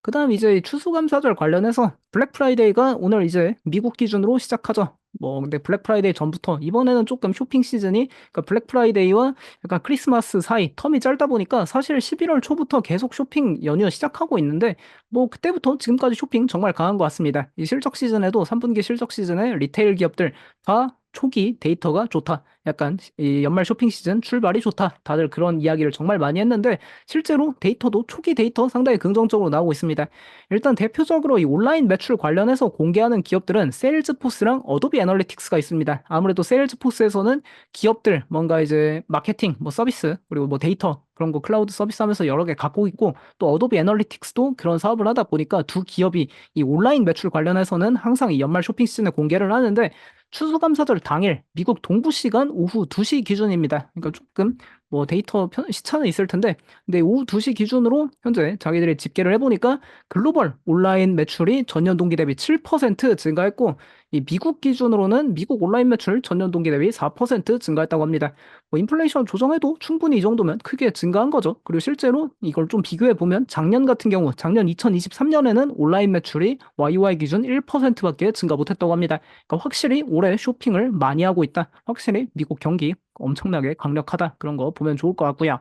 그다음 이제 추수감사절 관련해서 블랙 프라이데이가 오늘 이제 미국 기준으로 시작하죠. 뭐 근데 블랙 프라이데이 전부터 이번에는 조금 쇼핑 시즌이 그러니까 블랙 프라이데이와 약간 크리스마스 사이 텀이 짧다 보니까 사실 11월 초부터 계속 쇼핑 연휴 시작하고 있는데 뭐 그때부터 지금까지 쇼핑 정말 강한 것 같습니다. 이 실적 시즌에도 3분기 실적 시즌에 리테일 기업들 다 초기 데이터가 좋다. 약간 이 연말 쇼핑 시즌 출발이 좋다. 다들 그런 이야기를 정말 많이 했는데 실제로 데이터도 초기 데이터 상당히 긍정적으로 나오고 있습니다. 일단 대표적으로 이 온라인 매출 관련해서 공개하는 기업들은 세일즈포스랑 어도비 애널리틱스가 있습니다. 아무래도 세일즈포스에서는 기업들 뭔가 이제 마케팅, 뭐 서비스, 그리고 뭐 데이터 그런 거 클라우드 서비스 하면서 여러 개 갖고 있고 또 어도비 애널리틱스도 그런 사업을 하다 보니까 두 기업이 이 온라인 매출 관련해서는 항상 이 연말 쇼핑 시즌에 공개를 하는데 추수감사절 당일 미국 동부 시간 오후 2시 기준입니다. 그러니까 조금 뭐 데이터 시차는 있을 텐데 근데 오후 2시 기준으로 현재 자기들이 집계를 해보니까 글로벌 온라인 매출이 전년 동기 대비 7% 증가했고 이 미국 기준으로는 미국 온라인 매출 전년 동기 대비 4% 증가했다고 합니다. 뭐 인플레이션 조정해도 충분히 이 정도면 크게 증가한 거죠. 그리고 실제로 이걸 좀 비교해 보면 작년 같은 경우 작년 2023년에는 온라인 매출이 YY 기준 1%밖에 증가 못했다고 합니다. 그러니까 확실히 올해 쇼핑을 많이 하고 있다. 확실히 미국 경기 엄청나게 강력하다. 그런 거 보면 좋을 것 같고요.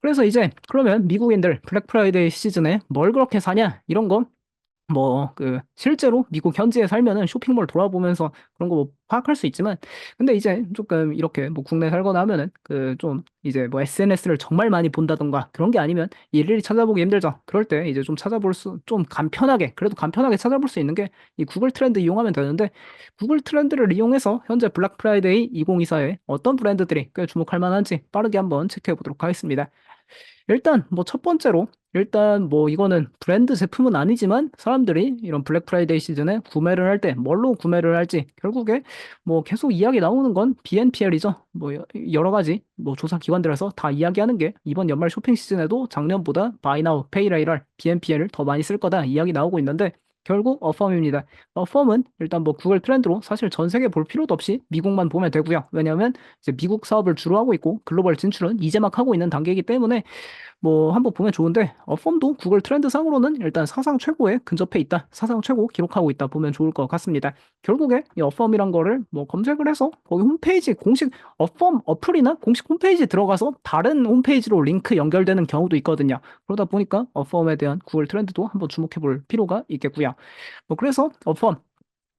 그래서 이제 그러면 미국인들 블랙 프라이데이 시즌에 뭘 그렇게 사냐? 이런 거 뭐 그 실제로 미국 현지에 살면은 쇼핑몰 돌아보면서 그런 거 뭐 파악할 수 있지만 근데 이제 조금 이렇게 뭐 국내 살거나 하면은 그 좀 이제 뭐 SNS를 정말 많이 본다던가 그런 게 아니면 일일이 찾아보기 힘들죠. 그럴 때 이제 좀 찾아볼 수 좀 간편하게 그래도 간편하게 찾아볼 수 있는 게 이 구글 트렌드 이용하면 되는데 구글 트렌드를 이용해서 현재 블랙 프라이데이 2024에 어떤 브랜드들이 꽤 주목할 만한지 빠르게 한번 체크해 보도록 하겠습니다. 일단 뭐 첫 번째로 일단 뭐 이거는 브랜드 제품은 아니지만 사람들이 이런 블랙 프라이데이 시즌에 구매를 할 때 뭘로 구매를 할지 결국에 뭐 계속 이야기 나오는 건 BNPL이죠. 뭐 여러 가지 뭐 조사 기관들에서 다 이야기하는 게 이번 연말 쇼핑 시즌에도 작년보다 Buy Now, Pay Later, BNPL을 더 많이 쓸 거다 이야기 나오고 있는데 결국 어펌입니다. 어펌은 일단 뭐 구글 트렌드로 사실 전 세계 볼 필요도 없이 미국만 보면 되고요. 왜냐하면 이제 미국 사업을 주로 하고 있고 글로벌 진출은 이제 막 하고 있는 단계이기 때문에 뭐 한번 보면 좋은데 어펌도 구글 트렌드 상으로는 일단 사상 최고에 근접해 있다. 사상 최고 기록하고 있다 보면 좋을 것 같습니다. 결국에 이 어펌이란 거를 뭐 검색을 해서 거기 홈페이지 공식 어펌 어플이나 공식 홈페이지 들어가서 다른 홈페이지로 링크 연결되는 경우도 있거든요. 그러다 보니까 어펌에 대한 구글 트렌드도 한번 주목해 볼 필요가 있겠고요. 뭐 그래서 어펌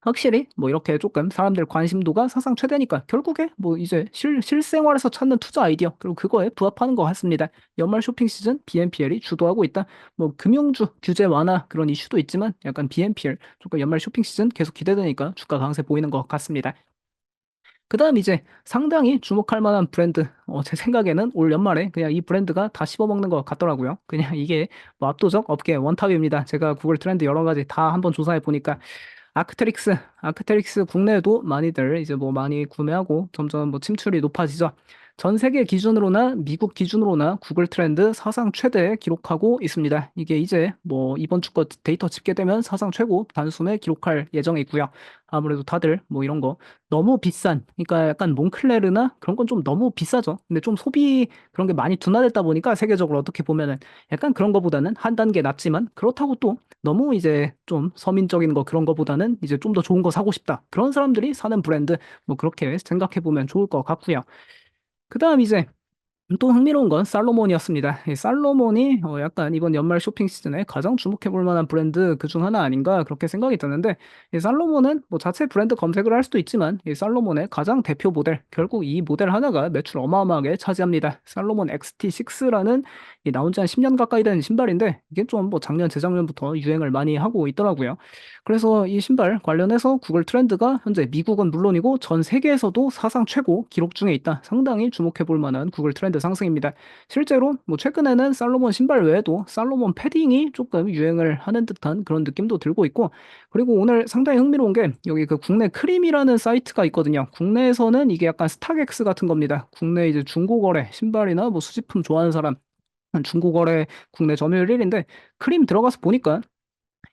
확실히 뭐 이렇게 조금 사람들 관심도가 사상 최대니까 결국에 뭐 이제 실생활에서 찾는 투자 아이디어 그리고 그거에 부합하는 것 같습니다. 연말 쇼핑 시즌 BNPL이 주도하고 있다. 뭐 금융주 규제 완화 그런 이슈도 있지만 약간 BNPL 조금 연말 쇼핑 시즌 계속 기대되니까 주가 강세 보이는 것 같습니다. 그다음 이제 상당히 주목할 만한 브랜드 제 생각에는 올 연말에 그냥 이 브랜드가 다 씹어먹는 것 같더라고요. 그냥 이게 뭐 압도적 업계 원탑입니다. 제가 구글 트렌드 여러 가지 다 한번 조사해 보니까 아크테릭스 국내에도 많이들 이제 뭐 많이 구매하고 점점 뭐 침출이 높아지죠. 전 세계 기준으로나 미국 기준으로나 구글 트렌드 사상 최대 기록하고 있습니다. 이게 이제 뭐 이번 주 거 데이터 집계되면 사상 최고 단숨에 기록할 예정에 있고요. 아무래도 다들 뭐 이런 거 너무 비싼, 그러니까 약간 몽클레르나 그런 건 좀 너무 비싸죠. 근데 좀 소비 그런 게 많이 둔화됐다 보니까 세계적으로 어떻게 보면은 약간 그런 거보다는 한 단계 낮지만 그렇다고 또 너무 이제 좀 서민적인 거 그런 거보다는 이제 좀 더 좋은 거 사고 싶다. 그런 사람들이 사는 브랜드 뭐 그렇게 생각해 보면 좋을 것 같고요. 그다음 이제 또 흥미로운 건 살로몬이었습니다. 이 살로몬이 약간 이번 연말 쇼핑 시즌에 가장 주목해 볼 만한 브랜드 그중 하나 아닌가 그렇게 생각이 드는데 이 살로몬은 뭐 자체 브랜드 검색을 할 수도 있지만 이 살로몬의 가장 대표 모델 결국 이 모델 하나가 매출 어마어마하게 차지합니다. 살로몬 XT6라는 이 나온 지 한 10년 가까이 된 신발인데 이게 좀 뭐 작년 재작년부터 유행을 많이 하고 있더라고요. 그래서 이 신발 관련해서 구글 트렌드가 현재 미국은 물론이고 전 세계에서도 사상 최고 기록 중에 있다. 상당히 주목해 볼 만한 구글 트렌드 상승입니다. 실제로 뭐 최근에는 살로몬 신발 외에도 살로몬 패딩이 조금 유행을 하는 듯한 그런 느낌도 들고 있고 그리고 오늘 상당히 흥미로운 게 여기 그 국내 크림이라는 사이트가 있거든요. 국내에서는 이게 약간 스타렉스 같은 겁니다. 국내 이제 중고거래 신발이나 뭐 수집품 좋아하는 사람 중고거래 국내 점유율 1위인데 크림 들어가서 보니까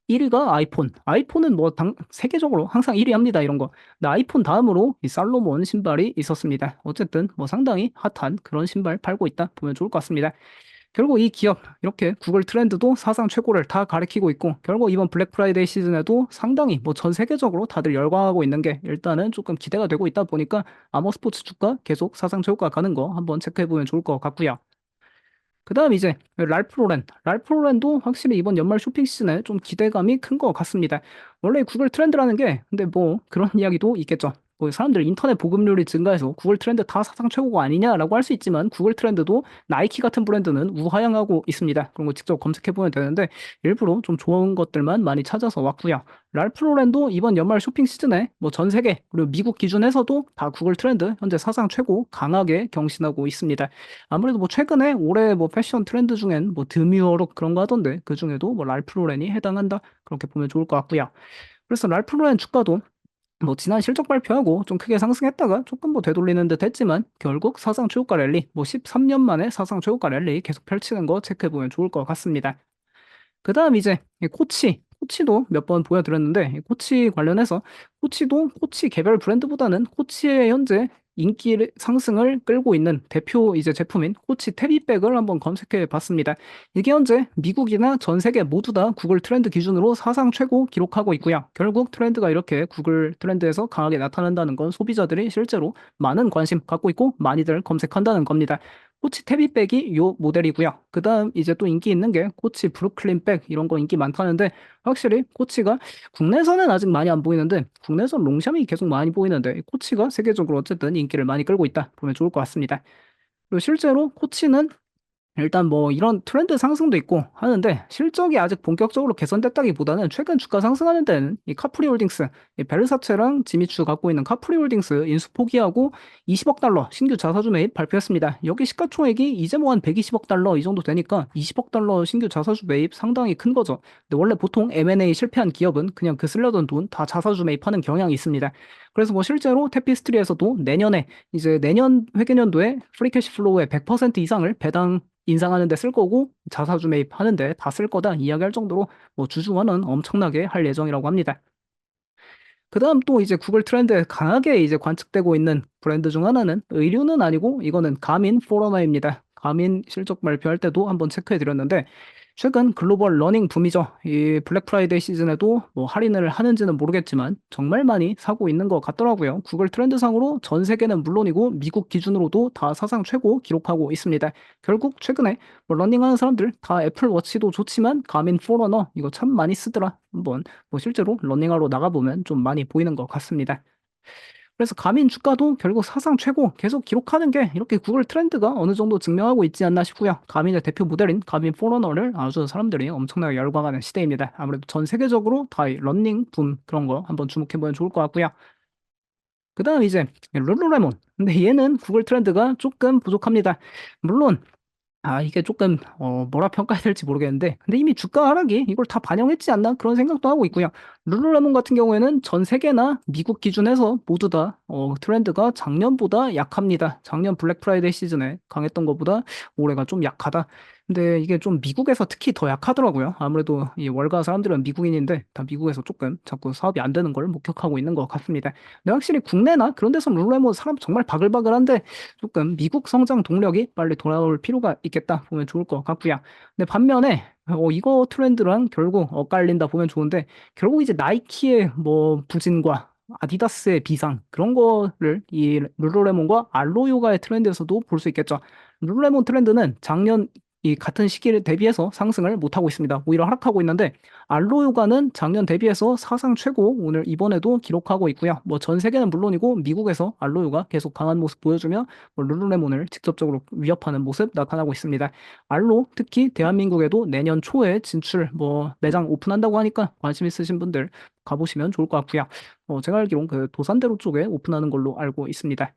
1위가 아이폰. 아이폰은 뭐 세계적으로 항상 1위 합니다. 이런 거. 근데 아이폰 다음으로 이 살로몬 신발이 있었습니다. 어쨌든 뭐 상당히 핫한 그런 신발 팔고 있다 보면 좋을 것 같습니다. 결국 이 기업 이렇게 구글 트렌드도 사상 최고를 다 가리키고 있고 결국 이번 블랙 프라이데이 시즌에도 상당히 뭐 전 세계적으로 다들 열광하고 있는 게 일단은 조금 기대가 되고 있다 보니까 아머 스포츠 주가 계속 사상 최고가 가는 거 한번 체크해 보면 좋을 것 같고요. 그다음 이제 랄프 로렌. 랄프 로렌도 확실히 이번 연말 쇼핑 시즌에 좀 기대감이 큰 것 같습니다. 원래 구글 트렌드라는 게 근데 뭐 그런 이야기도 있겠죠. 뭐 사람들 인터넷 보급률이 증가해서 구글 트렌드 다 사상 최고가 아니냐라고 할 수 있지만 구글 트렌드도 나이키 같은 브랜드는 우하향하고 있습니다. 그런 거 직접 검색해 보면 되는데 일부러 좀 좋은 것들만 많이 찾아서 왔고요. 랄프 로렌도 이번 연말 쇼핑 시즌에 뭐 전 세계 그리고 미국 기준에서도 다 구글 트렌드 현재 사상 최고 강하게 경신하고 있습니다. 아무래도 뭐 최근에 올해 뭐 패션 트렌드 중엔 뭐 드미어룩 그런 거 하던데 그 중에도 뭐 랄프 로렌이 해당한다 그렇게 보면 좋을 것 같고요. 그래서 랄프 로렌 주가도 뭐 지난 실적 발표하고 좀 크게 상승했다가 조금 뭐 되돌리는 듯 했지만 결국 사상 최고가 랠리 뭐 13년 만에 사상 최고가 랠리 계속 펼치는 거 체크해 보면 좋을 것 같습니다. 그다음 이제 이 코치도 몇 번 보여드렸는데 이 코치 관련해서 코치도 코치 개별 브랜드보다는 코치의 현재 인기 상승을 끌고 있는 대표 이제 제품인 코치 테비백을 한번 검색해 봤습니다. 이게 현재 미국이나 전 세계 모두 다 구글 트렌드 기준으로 사상 최고 기록하고 있고요. 결국 트렌드가 이렇게 구글 트렌드에서 강하게 나타난다는 건 소비자들이 실제로 많은 관심 갖고 있고 많이들 검색한다는 겁니다. 코치 테비백이 요 모델이고요. 그다음 이제 또 인기 있는 게 코치 브루클린 백 이런 거 인기 많다는데 확실히 코치가 국내에서는 아직 많이 안 보이는데 국내에서 롱샴이 계속 많이 보이는데 코치가 세계적으로 어쨌든 인기를 많이 끌고 있다 보면 좋을 것 같습니다. 그리고 실제로 코치는 일단 뭐 이런 트렌드 상승도 있고 하는데 실적이 아직 본격적으로 개선됐다기보다는 최근 주가 상승하는 데는 이 카프리 홀딩스, 이 베르사체랑 지미추 갖고 있는 카프리 홀딩스 인수 포기하고 20억 달러 신규 자사주 매입 발표했습니다. 여기 시가총액이 이제 뭐 한 120억 달러 이 정도 되니까 20억 달러 신규 자사주 매입 상당히 큰 거죠. 근데 원래 보통 M&A 실패한 기업은 그냥 그 쓸려던 돈 다 자사주 매입하는 경향이 있습니다. 그래서 뭐 실제로 테피스트리에서도 내년에 이제 내년 회계년도에 프리캐시 플로우의 100% 이상을 배당 인상하는 데 쓸 거고 자사주 매입하는 데 다 쓸 거다 이야기할 정도로 뭐 주주원은 엄청나게 할 예정이라고 합니다. 그다음 또 이제 구글 트렌드에 강하게 이제 관측되고 있는 브랜드 중 하나는 의류는 아니고 이거는 가민 포러너입니다. 가민 실적 발표할 때도 한번 체크해 드렸는데 최근 글로벌 러닝 붐이죠. 이 블랙 프라이데이 시즌에도 뭐 할인을 하는지는 모르겠지만 정말 많이 사고 있는 것 같더라고요. 구글 트렌드상으로 전 세계는 물론이고 미국 기준으로도 다 사상 최고 기록하고 있습니다. 결국 최근에 뭐 러닝하는 사람들 다 애플 워치도 좋지만 가민 포러너 이거 참 많이 쓰더라. 한번 뭐 실제로 러닝하러 나가보면 좀 많이 보이는 것 같습니다. 그래서 가민 주가도 결국 사상 최고 계속 기록하는 게 이렇게 구글 트렌드가 어느 정도 증명하고 있지 않나 싶고요. 가민의 대표 모델인 가민 포러너를 아주 사람들이 엄청나게 열광하는 시대입니다. 아무래도 전 세계적으로 다 이 러닝 붐 그런 거 한번 주목해보면 좋을 것 같고요. 그다음 이제 룰루레몬. 근데 얘는 구글 트렌드가 조금 부족합니다. 물론 이게 조금 뭐라 평가해야 될지 모르겠는데 근데 이미 주가 하락이 이걸 다 반영했지 않나 그런 생각도 하고 있고요. 룰루레몬 같은 경우에는 전 세계나 미국 기준에서 모두 다 트렌드가 작년보다 약합니다. 작년 블랙 프라이데이 시즌에 강했던 것보다 올해가 좀 약하다. 근데 이게 좀 미국에서 특히 더 약하더라고요. 아무래도 이 월가 사람들은 미국인인데 다 미국에서 조금 자꾸 사업이 안 되는 걸 목격하고 있는 것 같습니다. 근데 확실히 국내나 그런 데서 룰루레몬 사람 정말 바글바글한데 조금 미국 성장 동력이 빨리 돌아올 필요가 있겠다 보면 좋을 것 같고요. 근데 반면에 이거 트렌드랑 결국 엇갈린다 보면 좋은데 결국 이제 나이키의 뭐 부진과 아디다스의 비상 그런 거를 이 룰루레몬과 알로요가의 트렌드에서도 볼 수 있겠죠. 룰루레몬 트렌드는 작년 이 같은 시기를 대비해서 상승을 못하고 있습니다. 오히려 하락하고 있는데 알로요가는 작년 대비해서 사상 최고 오늘 이번에도 기록하고 있고요. 뭐 전 세계는 물론이고 미국에서 알로요가 계속 강한 모습 보여주며 뭐 룰루레몬을 직접적으로 위협하는 모습 나타나고 있습니다. 알로 특히 대한민국에도 내년 초에 진출 뭐 매장 오픈한다고 하니까 관심 있으신 분들 가보시면 좋을 것 같고요. 제가 알기론 그 도산대로 쪽에 오픈하는 걸로 알고 있습니다.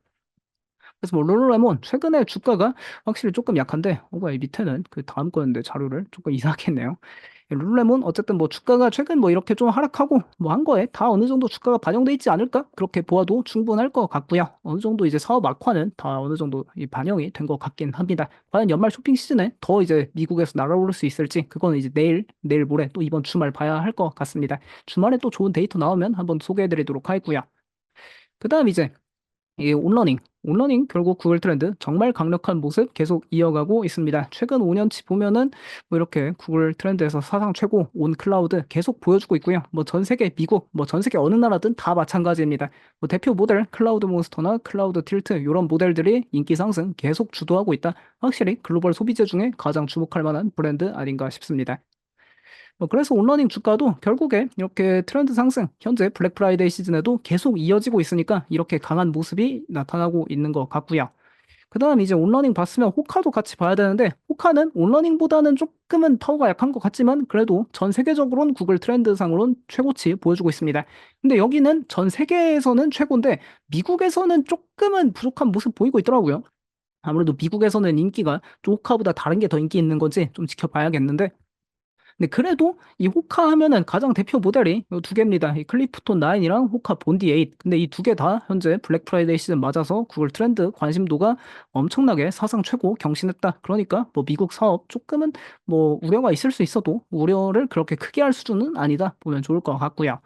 그래서 뭐 룰루레몬 최근에 주가가 확실히 조금 약한데 이 밑에는 그 다음 거였는데 자료를 조금 이상하게 했네요. 룰루레몬 어쨌든 뭐 주가가 최근 뭐 이렇게 좀 하락하고 뭐 한 거에 다 어느 정도 주가가 반영돼 있지 않을까? 그렇게 보아도 충분할 것 같고요. 어느 정도 이제 사업 악화는 다 어느 정도 이 반영이 된 것 같긴 합니다. 과연 연말 쇼핑 시즌에 더 이제 미국에서 날아오를 수 있을지 그거는 이제 내일 모레 또 이번 주말 봐야 할 것 같습니다. 주말에 또 좋은 데이터 나오면 한번 소개해드리도록 하겠고요. 그다음 이제 이 온러닝. 온러닝 결국 구글 트렌드 정말 강력한 모습 계속 이어가고 있습니다. 최근 5년치 보면은 뭐 이렇게 구글 트렌드에서 사상 최고 온 클라우드 계속 보여주고 있고요. 뭐 전 세계 미국, 뭐 전 세계 어느 나라든 다 마찬가지입니다. 뭐 대표 모델 클라우드 몬스터나 클라우드 틸트 이런 모델들이 인기 상승 계속 주도하고 있다. 확실히 글로벌 소비재 중에 가장 주목할 만한 브랜드 아닌가 싶습니다. 뭐 그래서 온러닝 주가도 결국에 이렇게 트렌드 상승, 현재 블랙 프라이데이 시즌에도 계속 이어지고 있으니까 이렇게 강한 모습이 나타나고 있는 것 같고요. 그다음 이제 온러닝 봤으면 호카도 같이 봐야 되는데 호카는 온러닝보다는 조금은 파워가 약한 것 같지만 그래도 전 세계적으로는 구글 트렌드상으로는 최고치 보여주고 있습니다. 근데 여기는 전 세계에서는 최고인데 미국에서는 조금은 부족한 모습 보이고 있더라고요. 아무래도 미국에서는 인기가 좀 호카보다 다른 게 더 인기 있는 건지 좀 지켜봐야겠는데 근데 그래도 이 호카 하면은 가장 대표 모델이 요두 개입니다. 이 클리프톤 9이랑 호카 본디 8. 근데 이 두 개 다 현재 블랙 프라이데이 시즌 맞아서 구글 트렌드 관심도가 엄청나게 사상 최고 경신했다. 그러니까 뭐 미국 사업 조금은 뭐 우려가 있을 수 있어도 우려를 그렇게 크게 할 수준은 아니다 보면 좋을 것 같고요.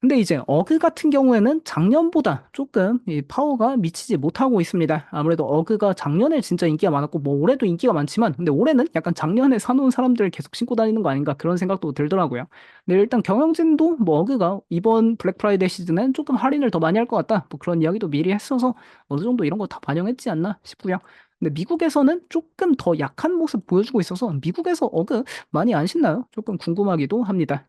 근데 이제 어그 같은 경우에는 작년보다 조금 이 파워가 미치지 못하고 있습니다. 아무래도 어그가 작년에 진짜 인기가 많았고 뭐 올해도 인기가 많지만 근데 올해는 약간 작년에 사놓은 사람들 계속 신고 다니는 거 아닌가 그런 생각도 들더라고요. 근데 일단 경영진도 뭐 어그가 이번 블랙 프라이데이 시즌엔 조금 할인을 더 많이 할 것 같다. 뭐 그런 이야기도 미리 했어서 어느 정도 이런 거 다 반영했지 않나 싶고요. 근데 미국에서는 조금 더 약한 모습 보여주고 있어서 미국에서 어그 많이 안 신나요? 조금 궁금하기도 합니다.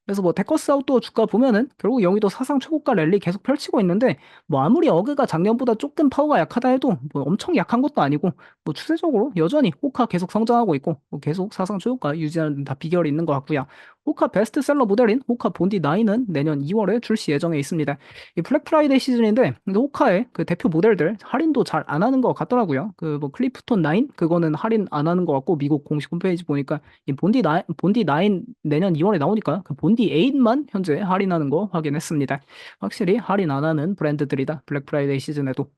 그래서 뭐 데커스 아웃도어 주가 보면은 결국 여기도 사상 최고가 랠리 계속 펼치고 있는데 뭐 아무리 어그가 작년보다 조금 파워가 약하다 해도 뭐 엄청 약한 것도 아니고 뭐 추세적으로 여전히 호카 계속 성장하고 있고 뭐 계속 사상 최고가 유지하는 데 다 비결이 있는 것 같고요. 호카 베스트셀러 모델인 호카 본디 9은 내년 2월에 출시 예정에 있습니다. 이 블랙 프라이데이 시즌인데 근데 호카의 그 대표 모델들 할인도 잘 안 하는 것 같더라고요. 그 뭐 클리프톤 9 그거는 할인 안 하는 것 같고 미국 공식 홈페이지 보니까 이 본디 9 내년 2월에 나오니까 그 본디 8만 현재 할인하는 거 확인했습니다. 확실히 할인 안 하는 브랜드들이다. 블랙 프라이데이 시즌에도.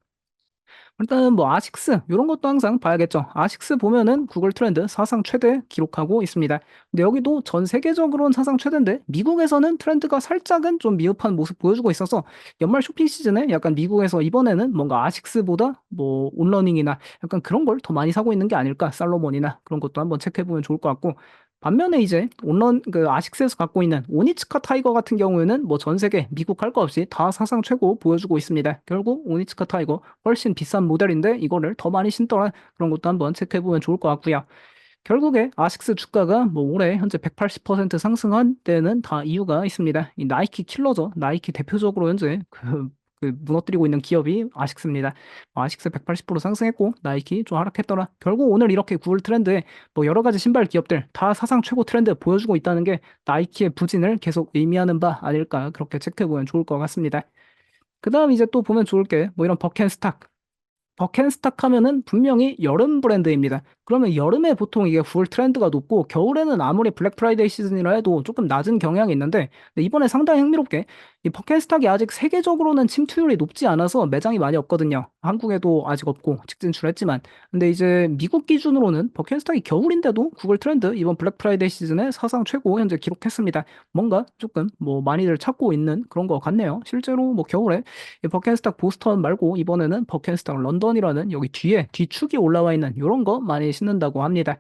일단은 뭐 아식스 이런 것도 항상 봐야겠죠. 아식스 보면은 구글 트렌드 사상 최대 기록하고 있습니다. 근데 여기도 전 세계적으로는 사상 최대인데 미국에서는 트렌드가 살짝은 좀 미흡한 모습 보여주고 있어서 연말 쇼핑 시즌에 약간 미국에서 이번에는 뭔가 아식스보다 뭐 온러닝이나 약간 그런 걸 더 많이 사고 있는 게 아닐까 살로몬이나 그런 것도 한번 체크해 보면 좋을 것 같고 반면에 이제 온런 그 아식스에서 갖고 있는 오니츠카 타이거 같은 경우에는 뭐 전 세계 미국 할 거 없이 다 사상 최고 보여주고 있습니다. 결국 오니츠카 타이거 훨씬 비싼 모델인데 이거를 더 많이 신더라 그런 것도 한번 체크해 보면 좋을 것 같고요. 결국에 아식스 주가가 뭐 올해 현재 180% 상승한 데는 다 이유가 있습니다. 이 나이키 킬러죠. 나이키 대표적으로 현재 그 무너뜨리고 있는 기업이 아식스입니다. 아식스 180% 상승했고 나이키 좀 하락했더라. 결국 오늘 이렇게 구글 트렌드에 뭐 여러 가지 신발 기업들 다 사상 최고 트렌드 보여주고 있다는 게 나이키의 부진을 계속 의미하는 바 아닐까 그렇게 체크해 보면 좋을 것 같습니다. 그다음 이제 또 보면 좋을 게 뭐 이런 버켄스탁 버켄스탁 하면은 분명히 여름 브랜드입니다. 그러면 여름에 보통 이게 구글 트렌드가 높고 겨울에는 아무리 블랙 프라이데이 시즌이라 해도 조금 낮은 경향이 있는데 근데 이번에 상당히 흥미롭게 이 버켄스탁이 아직 세계적으로는 침투율이 높지 않아서 매장이 많이 없거든요. 한국에도 아직 없고 직진출했지만 근데 이제 미국 기준으로는 버켄스탁이 겨울인데도 구글 트렌드 이번 블랙 프라이데이 시즌에 사상 최고 현재 기록했습니다. 뭔가 조금 뭐 많이들 찾고 있는 그런 것 같네요. 실제로 뭐 겨울에 이 버켄스탁 보스턴 말고 이번에는 버켄스탁 런던이라는 여기 뒤에 뒤축이 올라와 있는 이런 거 많이 신는다고 합니다.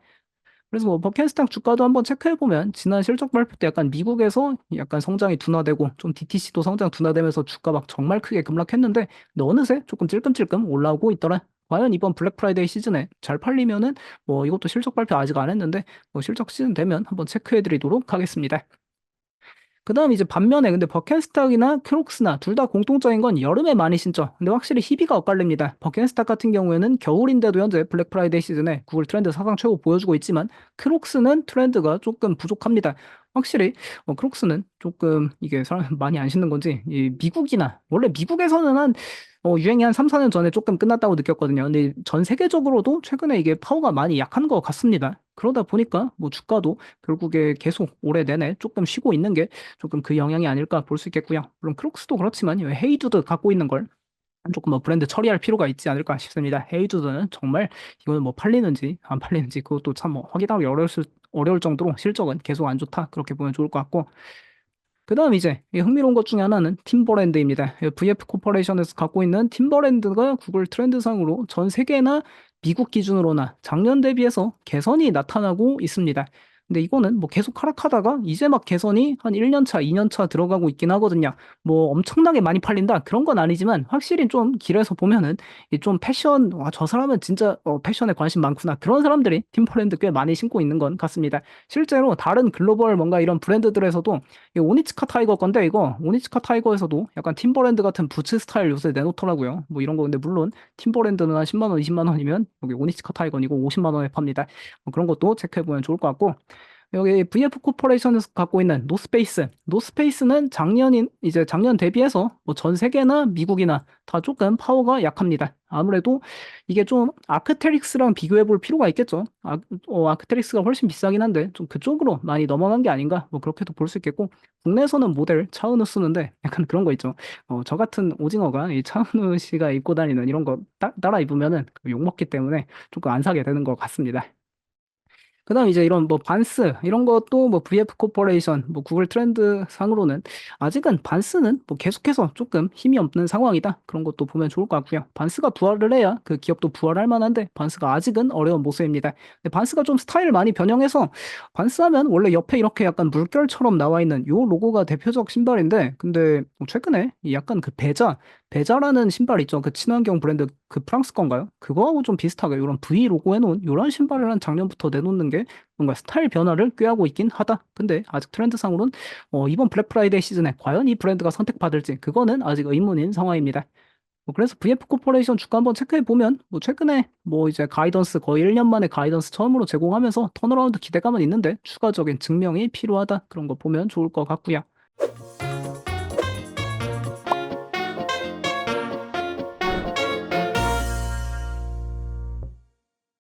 그래서 뭐 버켄스탁 주가도 한번 체크해 보면 지난 실적 발표 때 약간 미국에서 약간 성장이 둔화되고 좀 DTC도 성장 둔화되면서 주가 막 정말 크게 급락했는데 근데 어느새 조금 찔끔찔끔 올라오고 있더라. 과연 이번 블랙 프라이데이 시즌에 잘 팔리면은 뭐 이것도 실적 발표 아직 안 했는데 뭐 실적 시즌 되면 한번 체크해 드리도록 하겠습니다. 그다음 이제 반면에 근데 버켄스탁이나 크록스나 둘 다 공통적인 건 여름에 많이 신죠. 근데 확실히 희비가 엇갈립니다. 버켄스탁 같은 경우에는 겨울인데도 현재 블랙 프라이데이 시즌에 구글 트렌드 사상 최고 보여주고 있지만 크록스는 트렌드가 조금 부족합니다. 확실히 크록스는 조금 이게 사람 많이 안 신는 건지 이 미국이나 원래 미국에서는 한 유행이 한 3, 4년 전에 조금 끝났다고 느꼈거든요. 근데 전 세계적으로도 최근에 이게 파워가 많이 약한 것 같습니다. 그러다 보니까 뭐 주가도 결국에 계속 올해 내내 조금 쉬고 있는 게 조금 그 영향이 아닐까 볼 수 있겠고요. 물론 크록스도 그렇지만 헤이두드 갖고 있는 걸 조금 뭐 브랜드 처리할 필요가 있지 않을까 싶습니다. 헤이두드는 정말 이거는 뭐 팔리는지 안 팔리는지 그것도 참 뭐 확인하기 어려울 정도로 실적은 계속 안 좋다. 그렇게 보면 좋을 것 같고 그다음 이제 이 흥미로운 것 중에 하나는 팀버랜드입니다. VF 코퍼레이션에서 갖고 있는 팀버랜드가 구글 트렌드상으로 전 세계나 미국 기준으로나 작년 대비해서 개선이 나타나고 있습니다. 근데 이거는 뭐 계속 하락하다가 이제 막 개선이 한 1년 차, 2년 차 들어가고 있긴 하거든요. 뭐 엄청나게 많이 팔린다 그런 건 아니지만 확실히 좀 길에서 보면은 이좀 패션, 와, 저 사람은 진짜 패션에 관심 많구나. 그런 사람들이 팀버랜드 꽤 많이 신고 있는 건 같습니다. 실제로 다른 글로벌 뭔가 이런 브랜드들에서도 이 오니츠카 타이거 건데 이거 오니츠카 타이거에서도 약간 팀버랜드 같은 부츠 스타일 요새 내놓더라고요. 뭐 이런 거 근데 물론 팀버랜드는 한 10만 원, 20만 원이면 여기 오니츠카 타이거는 이거 50만 원에 팝니다. 뭐 그런 것도 체크해 보면 좋을 것 같고 여기 VF 코퍼레이션에서 갖고 있는 노스페이스. 노스페이스는 작년인 이제 작년 대비해서 뭐 전 세계나 미국이나 다 조금 파워가 약합니다. 아무래도 이게 좀 아크테릭스랑 비교해 볼 필요가 있겠죠. 아크테릭스가 훨씬 비싸긴 한데 좀 그쪽으로 많이 넘어간 게 아닌가 뭐 그렇게도 볼 수 있겠고 국내에서는 모델 차은우 쓰는데 약간 그런 거 있죠. 저 같은 오징어가 이 차은우 씨가 입고 다니는 이런 거 따라 입으면은 욕 먹기 때문에 조금 안 사게 되는 것 같습니다. 그다음 이제 이런 뭐 반스 이런 것도 뭐 VF 코퍼레이션 뭐 구글 트렌드 상으로는 아직은 반스는 뭐 계속해서 조금 힘이 없는 상황이다. 그런 것도 보면 좋을 것 같고요. 반스가 부활을 해야 그 기업도 부활할 만한데 반스가 아직은 어려운 모습입니다. 근데 반스가 좀 스타일을 많이 변형해서 반스 하면 원래 옆에 이렇게 약간 물결처럼 나와 있는 요 로고가 대표적 신발인데 근데 최근에 이 약간 그 베자라는 신발 있죠. 그 친환경 브랜드 그 프랑스 건가요? 그거하고 좀 비슷하게 이런 V 로고 해놓은 이런 신발을 한 작년부터 내놓는 게 뭔가 스타일 변화를 꾀하고 있긴 하다. 근데 아직 트렌드상으로는 이번 블랙 프라이데이 시즌에 과연 이 브랜드가 선택받을지 그거는 아직 의문인 상황입니다. 뭐 그래서 VF 코퍼레이션 주가 한번 체크해 보면 뭐 최근에 뭐 이제 가이던스 거의 1년 만에 가이던스 처음으로 제공하면서 턴어라운드 기대감은 있는데 추가적인 증명이 필요하다. 그런 거 보면 좋을 것 같고요.